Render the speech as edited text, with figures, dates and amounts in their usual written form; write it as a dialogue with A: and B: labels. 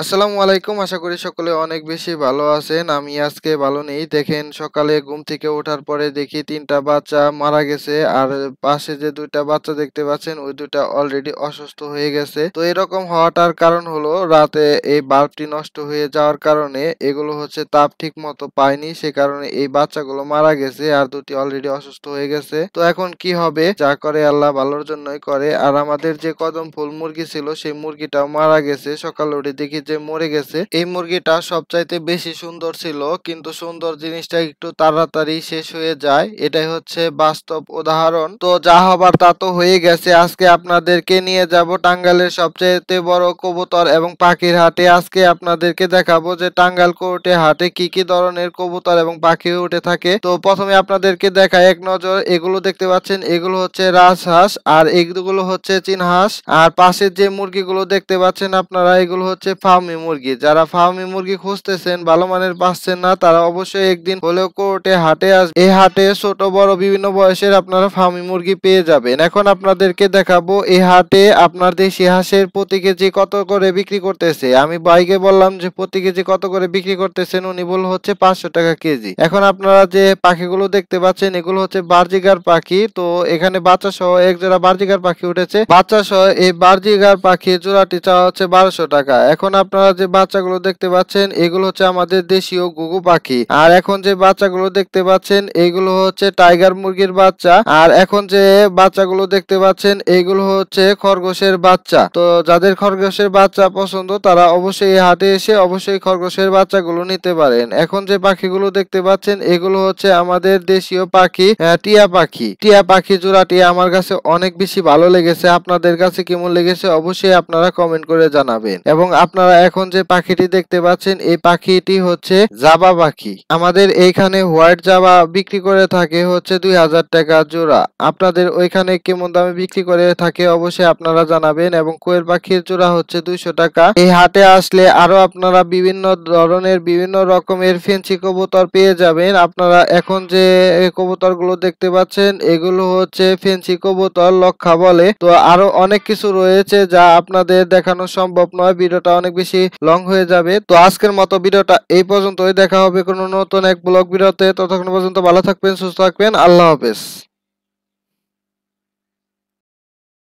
A: আসসালামু আলাইকুম। আশা করি সকলে অনেক বেশি ভালো আছেন। আমি আজকে ভালো নেই। দেখেন সকালে ঘুম থেকে ওঠার পরে দেখি ৩ টা বাচ্চা মারা গেছে। আর পাশে যে ২ টা বাচ্চা দেখতে পাচ্ছেন ওই ২ টা অলরেডি অসুস্থ হয়ে গেছে। তো এরকম হওয়াটার কারণ হলো রাতে এই বাল্বটি নষ্ট হয়ে যাওয়ার কারণে এগুলো হচ্ছে তাপ ঠিক মতো পায়নি। সে কারণে এই বাচ্চাগুলো মারা গেছে। আর ২ টি অলরেডি অসুস্থ হয়ে গেছে। তো এখন কি হবে? যা করে আল্লাহ ভালোর জন্যই করে। আর আমাদের যে কদম ফুল মুরগি ছিল সেই মুরগিটাও মারা গেছে। সকালে উঠে দেখি যে মরে গেছে। এই মুরগিটা সবচাইতে বেশি সুন্দর ছিল। কিন্তু সুন্দর জিনিসটা একটু তাড়াতাড়ি শেষ হয়ে যায়। এটাই হচ্ছে বাস্তব উদাহরণ। তো যা হবার তা তো হয়ে গেছে। আজকে আপনাদেরকে নিয়ে যাব টাঙ্গাইলের সবচাইতে বড় কবুতর এবং পাখির হাটে। আজকে আপনাদেরকে দেখাবো যে টাঙ্গাইল কোর্টে হাটে কি কি ধরনের কবুতর এবং পাখি উঠে থাকে। তো প্রথমে আপনাদেরকে দেখাই এক নজর। এগুলো দেখতে পাচ্ছেন এগুলো হচ্ছে রাজহাঁস আর এগুলো হচ্ছে চীন হাঁস। আর পাশের যে মুরগিগুলো দেখতে পাচ্ছেন আপনারা এগুলো হচ্ছে ফার্মি মুরগি। যারা ফার্মি মুরগি খুঁজতেছেন ভালো মানের পাচ্ছেন না তারা অবশ্যই একদিন হলেও কোর্টে হাটে এই হাটে ছোট বড় বিভিন্ন বয়সের আপনারা ফার্মি মুরগি পেয়ে যাবেন। এখন আপনাদেরকে দেখাবো এই হাটে আপনার দেশি হাঁসের প্রতি কেজি কত করে বিক্রি করতেছে। আমি বাইকে বললাম যে প্রতি কেজি কত করে বিক্রি করতেছেন, উনি বলল হচ্ছে 500 টাকা কেজি। এখন আপনারা যে পাখিগুলো দেখতে পাচ্ছেন এগুলো হচ্ছে বার্জিগার পাখি। তো এখানে বাচ্চা সহ এক জোড়া বার্জিগার পাখি উঠেছে। বাচ্চা সহ এই বার্জিগার পাখির জোড়াটি চাওয়া হচ্ছে 1200 টাকা। এখন আপনারা যে বাচ্চাগুলো দেখতে পাচ্ছেন এগুলো হচ্ছে আমাদের দেশীয় ঘুঘু পাখি। আর এখন যে বাচ্চাগুলো দেখতে পাচ্ছেন এগুলো হচ্ছে টাইগার মুরগির বাচ্চা। আর এখন যে বাচ্চাগুলো দেখতে পাচ্ছেন এগুলো হচ্ছে খরগোশের বাচ্চা। তো যাদের খরগোশের বাচ্চা পছন্দ তারা অবশ্যই এই হাটে এসে অবশ্যই খরগোশের বাচ্চাগুলো নিতে পারেন। এখন যে পাখিগুলো দেখতে পাচ্ছেন এগুলো হচ্ছে আমাদের দেশীয় পাখি টিয়া পাখি। টিয়া পাখি জোড়াটি আমার কাছে অনেক বেশি ভালো লেগেছে। আপনাদের কাছে কেমন লেগেছে অবশ্যই আপনারা কমেন্ট করে জানাবেন। এবং আপনারা এখন যে পাখিটি দেখতে পাচ্ছেন এই পাখিটি হচ্ছে জাবা পাখি। আমাদের এইখানে হোয়াইট জাবা বিক্রি করে থাকে হচ্ছে 2000 টাকা জোড়া। আপনাদের ওইখানে কেমন দামে বিক্রি করে থাকে অবশ্যই আপনারা জানাবেন। এবং কোয়েল পাখির জোড়া হচ্ছে 200 টাকা। এই হাটে আসলে আরো আপনারা বিভিন্ন ধরনের বিভিন্ন রকমের ফেন্সি কবুতর পেয়ে যাবেন। আপনারা এখন যে কবুতর গুলো দেখতে পাচ্ছেন এগুলো হচ্ছে ফেন্সি কবুতর, লক্ষা বলে। তো আরো অনেক কিছু রয়েছে যা আপনাদের দেখানো সম্ভব নয়, ভিডিওটা অনেক বেশি লং হয়ে যাবে। তো আজকের মতো ভিডিওটা এই পর্যন্তই। দেখা হবে কোনো নতুন এক ব্লগ ভিডিওতে। ততক্ষণ পর্যন্ত ভালো থাকবেন, সুস্থ থাকবেন। আল্লাহ হাফেজ।